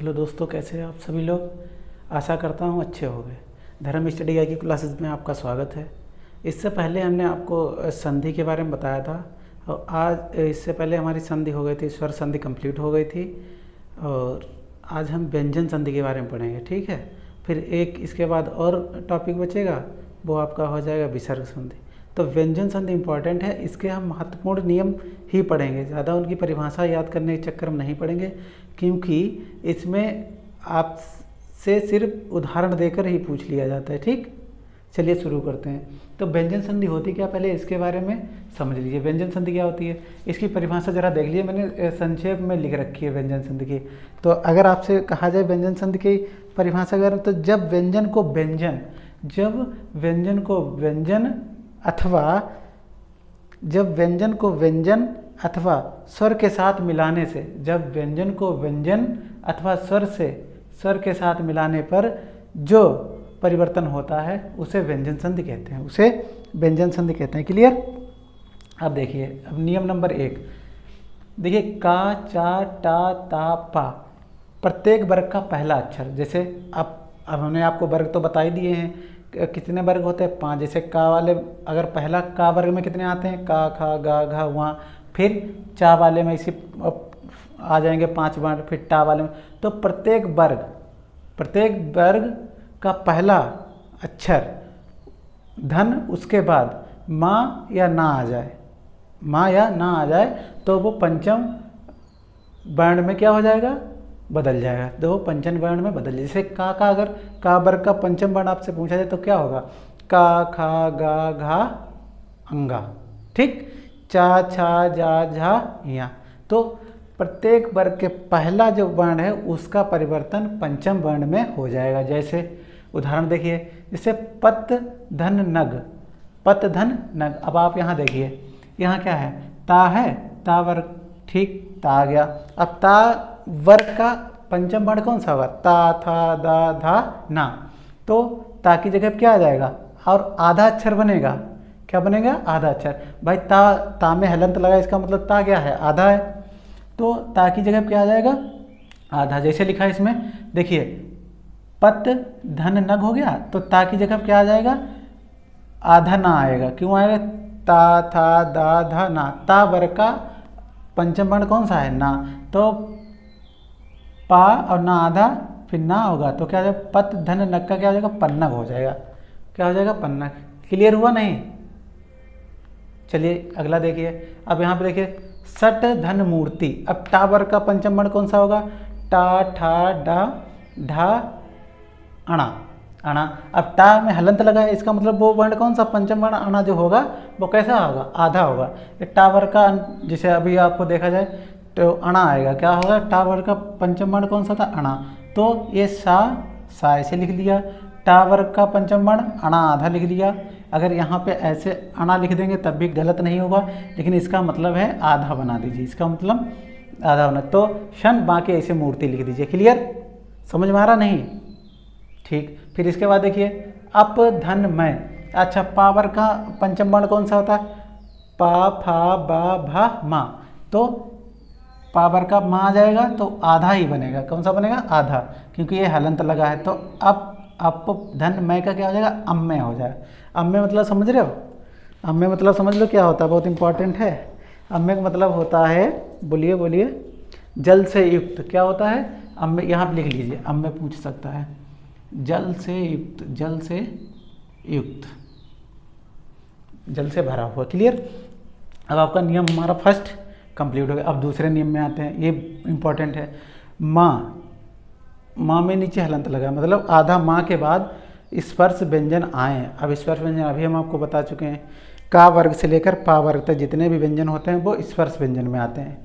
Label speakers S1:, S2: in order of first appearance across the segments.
S1: Hello दोस्तों, कैसे हैं आप सभी लोग। आशा करता हूँ अच्छे हो गए। धर्म स्टडी आई की क्लासेस में आपका स्वागत है। इससे पहले हमने आपको संधि के बारे में बताया था और आज इससे पहले हमारी संधि हो गई थी, स्वर संधि कंप्लीट हो गई थी और आज हम व्यंजन संधि के बारे में पढ़ेंगे। ठीक है, फिर एक इसके बाद और टॉपिक बचेगा, वो आपका हो जाएगा विसर्ग संधि। तो व्यंजन संधि इम्पॉर्टेंट है, इसके हम महत्वपूर्ण नियम ही पढ़ेंगे, ज़्यादा उनकी परिभाषा याद करने के चक्कर में नहीं पढ़ेंगे, क्योंकि इसमें आपसे सिर्फ उदाहरण देकर ही पूछ लिया जाता है। ठीक, चलिए शुरू करते हैं। तो व्यंजन संधि होती क्या, पहले इसके बारे में समझ लीजिए। व्यंजन संधि क्या होती है, इसकी परिभाषा जरा देख लीजिए, मैंने संक्षेप में लिख रखी है व्यंजन संधि की। तो अगर आपसे कहा जाए व्यंजन संधि की परिभाषा करें तो जब व्यंजन को व्यंजन अथवा स्वर के साथ मिलाने से, जब व्यंजन को व्यंजन अथवा स्वर के साथ मिलाने पर जो परिवर्तन होता है उसे व्यंजन संधि कहते हैं। क्लियर। अब देखिए, अब नियम नंबर 1 देखिए, का, चा, टा, ता, पा, प्रत्येक वर्ग का पहला अक्षर। जैसे अब हमने आपको वर्ग तो बता ही दिए हैं, कितने वर्ग होते हैं, 5। जैसे का वाले, अगर पहला का वर्ग में कितने आते हैं, का, खा, गा, घा, वहाँ, फिर चा वाले में इसी आ जाएंगे 5 वर्ण, फिर टा वाले में। तो प्रत्येक वर्ग का पहला अक्षर धन, उसके बाद माँ या ना आ जाए तो वो पंचम वर्ण में क्या हो जाएगा, बदल जाएगा। तो वो पंचम वर्ण में बदल जाए। जैसे का अगर का वर्ग का पंचम वर्ण आपसे पूछा जाए तो क्या होगा, का, खा, गा, घा, अंगा। ठीक, चा, छा, जा, झा, या। तो प्रत्येक वर्ग के पहला जो वर्ण है उसका परिवर्तन पंचम वर्ण में हो जाएगा। जैसे उदाहरण देखिए, जैसे पत, धन, नग, पत, धन, नग। अब आप यहाँ देखिए, यहाँ क्या है, ता है, ता वर्ग, ठीक, ता आ गया। अब ता वर्ग का पंचम वर्ण कौन सा होगा, ता, था, दा, धा, ना। तो ता की जगह क्या आ जाएगा, और आधा अक्षर बनेगा। क्या बनेगा, आधा अक्षर। भाई ता में हलंत लगा, इसका मतलब ता क्या है, आधा है। तो ता की जगह क्या आ जाएगा, आधा। जैसे लिखा है इसमें देखिए, पत, धन, नग हो गया, तो ता की जगह क्या आ जाएगा, आधा ना आएगा। क्यों आएगा, ता, था, दा, धा, ना। ता वर्ग का पंचम वर्ण कौन सा है, ना। तो पा और ना आधा, फिर ना होगा तो क्या हो जाएगा, पत, धन, नग का क्या हो जाएगा, पन्नग हो जाएगा। क्या हो जाएगा, पन्नग। क्लियर हुआ नहीं। चलिए अगला देखिए। अब यहाँ पे देखिए, सट, धन, मूर्ति। अब टा वर्ग का पंचम वर्ण कौन सा होगा, टा, ठा, डा, ढा, अणा, अणा। अब टा में हलंत लगा है, इसका मतलब वो वर्ण कौन सा, पंचम वर्ण अणा जो होगा वो कैसा होगा, आधा होगा। टा वर्ग का, जैसे अभी आपको देखा जाए तो अणा आएगा। क्या होगा, टा वर्ग का पंचम वर्ण कौन सा था, अणा। तो ये सा ऐसे लिख लिया। टा वर्ग का पंचम वर्ण अणा आधा लिख लिया। अगर यहाँ पे ऐसे अणा लिख देंगे तब भी गलत नहीं होगा, लेकिन इसका मतलब है आधा बना दीजिए, इसका मतलब आधा बना। तो शन बाकी ऐसे मूर्ति लिख दीजिए। क्लियर, समझ में आ रहा नहीं। ठीक, फिर इसके बाद देखिए, अप, धन, मैं। अच्छा, पा वर्ग का पंचम वर्ण कौन सा होता है, पा, फा, बा, भा, मा। तो पा वर्ग का मा आ जाएगा तो आधा ही बनेगा। कौन सा बनेगा, आधा, क्योंकि ये हलंत लगा है। तो अप, धन, मैं का क्या हो जाएगा, अम्मे हो जाएगा। अम्मे मतलब समझ रहे हो, अम्मे मतलब समझ लो क्या होता है, बहुत इंपॉर्टेंट है। अम्मे का मतलब होता है, बोलिए, जल से युक्त। क्या होता है, अम्मे, यहाँ पे लिख लीजिए, अम्मे पूछ सकता है, जल से युक्त, जल से भरा हुआ। क्लियर। अब आपका नियम हमारा फर्स्ट कंप्लीट हो गया। अब दूसरे नियम में आते हैं, ये इंपॉर्टेंट है। माँ में नीचे हलंत लगा, मतलब आधा माँ के बाद स्पर्श व्यंजन आए। अब स्पर्श व्यंजन अभी हम आपको बता चुके हैं, का वर्ग से लेकर पा वर्ग तक जितने भी व्यंजन होते हैं वो स्पर्श व्यंजन में आते हैं।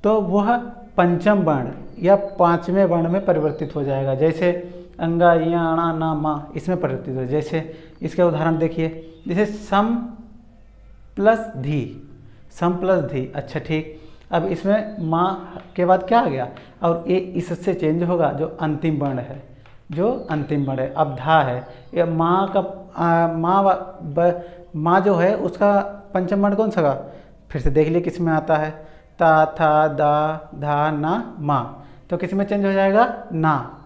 S1: तो वह पंचम वर्ण या पांचवें वर्ण में परिवर्तित हो जाएगा। जैसे अंगा, या, अणा, ना, मा, इसमें परिवर्तित हो। जैसे इसके उदाहरण देखिए, जैसे सम प्लस धी। अच्छा ठीक, अब इसमें माँ के बाद क्या आ गया, और ये इससे चेंज होगा, जो अंतिम वर्ण है, अब धा है। ये माँ का माँ जो है उसका पंचम वर्ण कौन सा का, फिर से देख लिए किस में आता है, ता, था, दा, धा, ना, मा। तो किस में चेंज हो जाएगा, ना।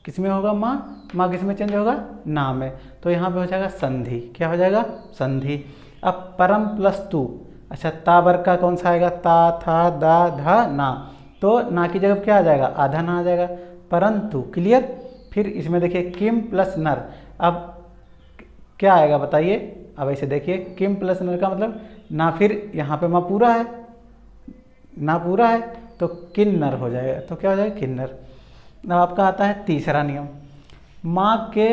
S1: किस में होगा, माँ, माँ किस में चेंज होगा, ना में। तो यहाँ पे हो जाएगा संधि। क्या हो जाएगा, संधि। अब परम प्लस तू, अच्छा ता वर्ग का कौन सा आएगा, ता, था, दा, धा, ना। तो ना की जगह क्या आ जाएगा, आधा ना आ जाएगा, परंतु। क्लियर। फिर इसमें देखिए किम प्लस नर, अब क्या आएगा बताइए। अब ऐसे देखिए किम प्लस नर का मतलब ना, फिर यहाँ पे माँ पूरा है, ना पूरा है तो किन्नर हो जाएगा। तो क्या हो जाएगा, किन्नर। अब आपका आता है तीसरा नियम, माँ के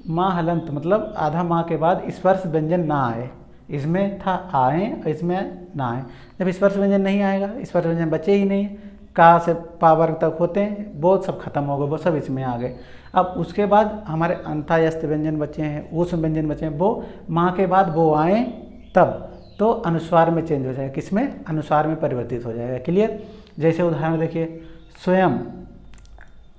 S1: माँ हलंत मतलब आधा माँ के बाद स्पर्श व्यंजन ना आए। इसमें था आए और इसमें ना आए। जब स्पर्श व्यंजन नहीं आएगा, स्पर्श व्यंजन बचे ही नहीं, का से पावर तक होते हैं वो सब खत्म हो गए, वो सब इसमें आ गए। अब उसके बाद हमारे अंतायस्त व्यंजन बचे हैं, ऊष्म व्यंजन बचे हैं, वो माँ के बाद वो आए तब तो अनुस्वार में चेंज हो जाएगा। किसमें, अनुस्वार में परिवर्तित हो जाएगा। क्लियर। जैसे उदाहरण देखिए, स्वयं,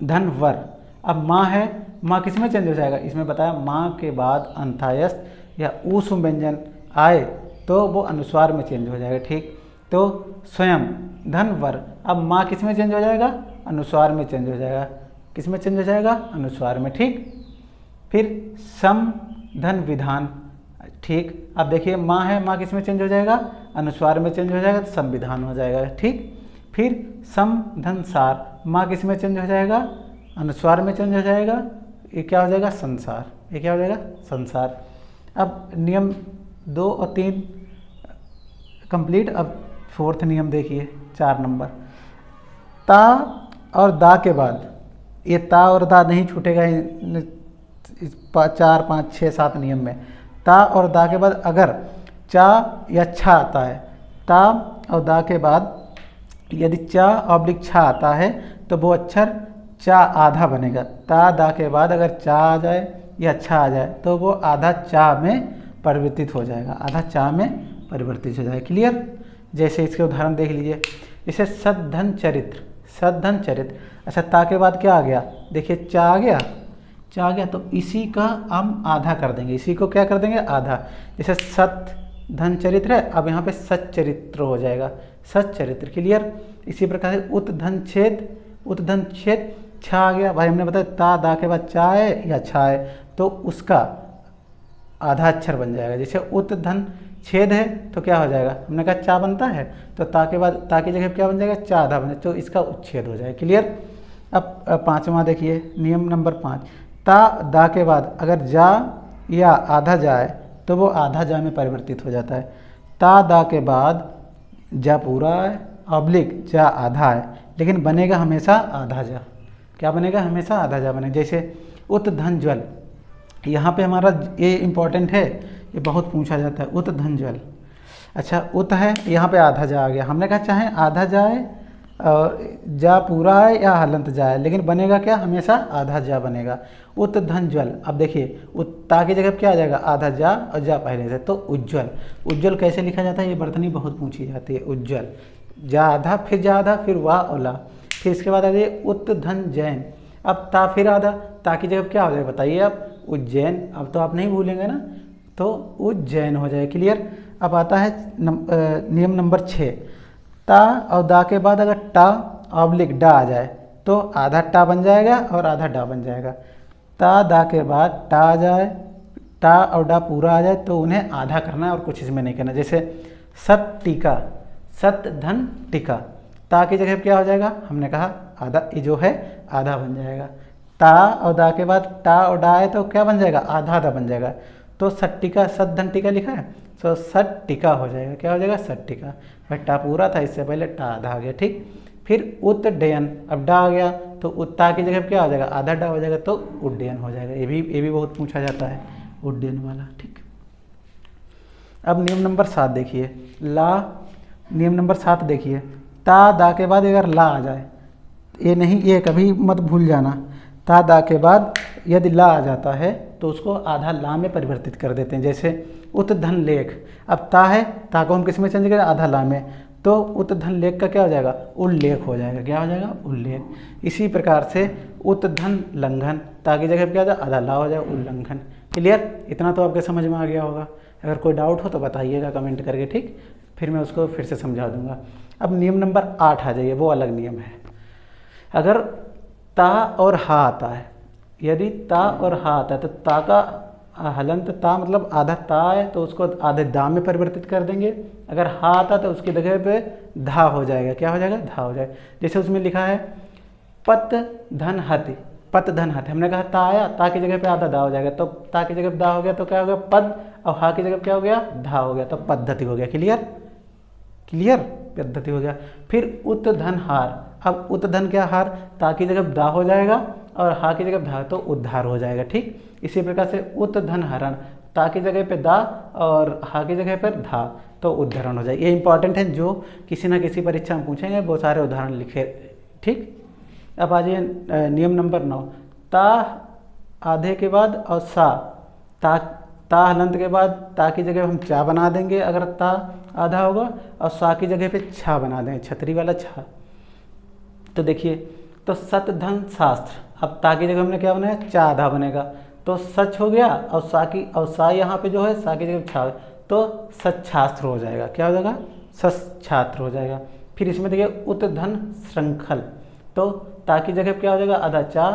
S1: धन, वर। अब माँ है, माँ किस में चेंज हो जाएगा, इसमें बताया माँ के बाद अंतायस्त या ऊष्म व्यंजन आए तो वो अनुस्वार में चेंज हो जाएगा। ठीक। तो स्वयं, धन, वर। अब माँ किस में चेंज हो जाएगा, अनुस्वार में चेंज हो जाएगा। किस में चेंज हो जाएगा, अनुस्वार में। ठीक। फिर सम, धन, विधान। ठीक। अब देखिए माँ है, माँ किस में चेंज हो जाएगा, अनुस्वार में चेंज हो जाएगा तो संविधान हो जाएगा। ठीक। फिर सम, धन, सार। माँ किस में चेंज हो जाएगा, अनुस्वार में चेंज हो जाएगा, ये क्या हो जाएगा, संसार। ये क्या हो जाएगा, संसार। अब नियम 2 और 3 कंप्लीट। अब फोर्थ नियम देखिए, 4 नंबर, ता और दा के बाद, ये ता और दा नहीं छूटेगा 4, 5, 6, 7 नियम में। ता और दा के बाद अगर चा या छा आता है, ता और दा के बाद यदि चा ऑब्लिक छा आता है तो वो अक्षर चा आधा बनेगा। ता दा के बाद अगर चा आ जाए या छा आ जाए तो वो आधा चा में परिवर्तित हो जाएगा, आधा चा में परिवर्तित हो जाएगा। क्लियर। जैसे इसके उदाहरण देख लीजिए, जैसे सद्धन चरित्र, सद्धन चरित्र। अच्छा ता के बाद क्या आ गया, देखिए चा आ गया, चा आ गया तो इसी का हम आधा कर देंगे, इसी को क्या कर देंगे, आधा। जैसे सत धन चरित्र है, अब यहाँ पे सच्चरित्र हो जाएगा, सच्चरित्र। क्लियर। इसी प्रकार से उत धन छेद, उत धन छेद, छा आ गया, भाई हमने बताया ता दा के बाद चा है या छा है तो उसका आधा अक्षर बन जाएगा। जैसे उत धन छेद है तो क्या हो जाएगा, हमने कहा चा बनता है तो ता के बाद ता की जगह क्या बन जाएगा, चा आधा बन जाएगा, तो इसका उच्छेद हो जाएगा। क्लियर। अब 5वां देखिए, नियम नंबर 5, ता दा के बाद अगर जा या आधा जाए तो वो आधा जा में परिवर्तित हो जाता है। ता दा के बाद जा पूरा है ऑब्लिक जा आधा है, लेकिन बनेगा हमेशा आधा जा। क्या बनेगा, हमेशा आधा जा बनेगा। जैसे उत धन ज्वल, यहाँ पे हमारा ये इम्पॉर्टेंट है, ये बहुत पूछा जाता है, उत धन ज्वल। अच्छा उत है, यहाँ पे आधा जा आ गया, हमने कहा चाहे आधा जाए और जा पूरा है या हलंत जाए, लेकिन बनेगा क्या, हमेशा आधा जा बनेगा। उत धन ज्वल। अब देखिए उत्ता की जगह क्या आ जाएगा, आधा जा और जा पहले से, तो उज्ज्वल। उज्ज्वल कैसे लिखा जाता है, ये बर्तनी बहुत पूछी जाती है। उज्ज्वल, जा आधा, फिर जा आधा, फिर वाह और ला, फिर इसके बाद आ जाइए उत धन जैन। अब ता फिर आधा, ता की जगह क्या हो जाएगा बताइए आप, उज्जैन। अब तो आप नहीं भूलेंगे ना, तो उज्जैन हो जाए। क्लियर। अब आता है नियम नंबर 6, ता और दा के बाद अगर टा ऑब्लिक डा आ जाए तो आधा टा बन जाएगा और आधा डा बन जाएगा। ता दा के बाद टा आ जाए, टा और डा पूरा आ जाए तो उन्हें आधा करना है और कुछ इसमें नहीं करना। जैसे सत टीका, सत धन टीका, ता की जगह क्या हो जाएगा, हमने कहा आधा, ये जो है आधा बन जाएगा। ता और दा के बाद टा और डा है तो क्या बन जाएगा, आधा आधा बन जाएगा। तो सट्टिका, सत धन टीका लिखा है तो सट्टिका हो जाएगा। क्या हो जाएगा, सट्टिका। भाई टा पूरा था, इससे पहले टा आधा आ गया। ठीक। फिर उद्डयन, अब डा आ गया तो उत्ता की जगह क्या हो जाएगा, आधा डा हो जाएगा तो उड्डयन हो जाएगा। ये भी बहुत पूछा जाता है, उड्डयन वाला। ठीक। अब नियम नंबर 7 देखिए, ला। नियम नंबर 7 देखिए, ता दा के बाद अगर ला आ जाए, ये नहीं, ये कभी मत भूल जाना, ता दा के बाद यदि ला आ जाता है तो उसको आधा ला में परिवर्तित कर देते हैं। जैसे उत धन लेख, अब ता है, ता को हम किस में चेंज करें, आधा ला में, तो उत धन लेख का क्या हो जाएगा, उल्लेख हो जाएगा। क्या हो जाएगा, उल्लेख। इसी प्रकार से उत धन लंघन, ता की जगह क्या हो जाएगा, आधा ला हो जाएगा, उल्लंघन। क्लियर। इतना तो आपके समझ में आ गया होगा। अगर कोई डाउट हो तो बताइएगा कमेंट करके। ठीक। फिर मैं उसको फिर से समझा दूंगा। अब नियम नंबर 8 आ जाइए, वो अलग नियम है। अगर ता और हा आता है, यदि ता और हा आता है तो ता का हलंत ता मतलब आधा ता है तो उसको आधे दा में परिवर्तित कर देंगे। अगर हा आता तो उसकी जगह पे धा हो जाएगा। क्या हो जाएगा? धा हो जाएगा। जैसे उसमें लिखा है पत धन हति, पत धन हति, हमने कहा ता आया, ता की जगह पे आधा दा हो जाएगा, तो ता की जगह पे दा हो गया तो क्या हो गया? पद, और हा की जगह क्या हो गया? धा हो गया, तो पद्धति हो गया। क्लियर? क्लियर? पद्धति हो गया। फिर उत धन हार, अब उत धन क्या हार, ता की जगह दा हो जाएगा और हा की जगह धा, तो उद्धार हो जाएगा। ठीक, इसी प्रकार से उत धन हरण, ता की जगह पे दा और हा की जगह पर धा, तो उद्धरण हो जाएगा। ये इंपॉर्टेंट है, जो किसी ना किसी परीक्षा में पूछेंगे, बहुत सारे उदाहरण लिखे। ठीक, अब आ जाइए नियम नंबर 9, ता आधे के बाद और सा, ता हलंत के बाद ता की जगह हम चा बना देंगे अगर ता आधा होगा, और सा की जगह पे छा बना देंगे, छतरी वाला छा। तो देखिए, तो सत धन शास्त्र, अब ता की जगह हमने क्या बनाया? चा आधा बनेगा, तो सच हो गया, और सा यहाँ पे जो है सा की जगह छा, तो सच्छास्त्र हो जाएगा। क्या हो जाएगा? सच्छात्र हो जाएगा। फिर इसमें देखिए उत धन श्रृंखल, तो ता की जगह क्या हो जाएगा? आधा चा,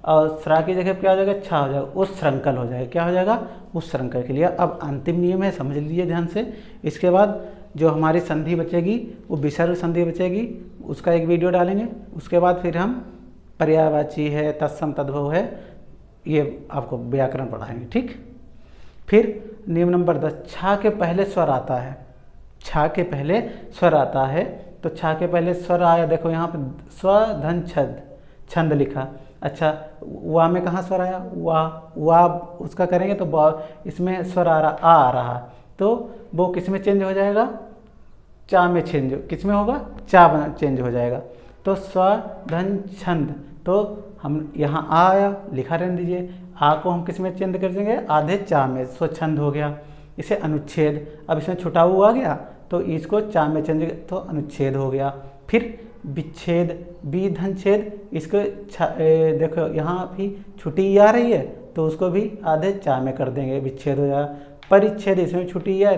S1: और श्रा की जगह क्या हो जाएगा? छा हो जाएगा, उस श्रृंखल हो जाएगा। क्या हो जाएगा? उस श्रृंखल के लिए। अब अंतिम नियम है, समझ लीजिए ध्यान से। इसके बाद जो हमारी संधि बचेगी वो विसर्ग संधि बचेगी, उसका एक वीडियो डालेंगे। उसके बाद फिर हम पर्यायवाची है, तत्सम तद्भव है, ये आपको व्याकरण पढ़ाएंगे। ठीक, फिर नियम नंबर 10, छा के पहले स्वर आता है, छा के पहले स्वर आता है, तो छा के पहले स्वर आया, देखो यहाँ पे स्व धन छद, छंद लिखा। अच्छा, वा में कहाँ स्वर आया? वा उसका करेंगे तो इसमें स्वर आ रहा, तो वो किस में चेंज हो जाएगा? चा में चेंज, किस में होगा? चा चेंज हो जाएगा। तो स्व धन छंद, तो हम यहाँ आ आया, लिखा रहने दीजिए, आ को हम किस में चेंज कर देंगे? आधे चा में, स्वच्छंद हो गया। इसे अनुच्छेद, अब इसमें छुटाऊ आ गया तो इसको चा में चेंज, तो अनुच्छेद हो गया। फिर विच्छेद, बी धन छेद, इसको देखो यहाँ भी छुट्टी आ रही है तो उसको भी आधे चा में कर देंगे, विच्छेद हो जाएगा। परिच्छेद, इसमें छुट्टी है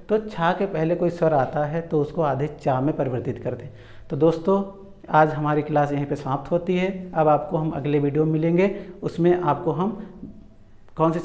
S1: तो छा के पहले कोई स्वर आता है तो उसको आधे चा में परिवर्तित कर दें। तो दोस्तों, आज हमारी क्लास यहीं पे समाप्त होती है। अब आपको हम अगले वीडियो में मिलेंगे, उसमें आपको हम कौन सी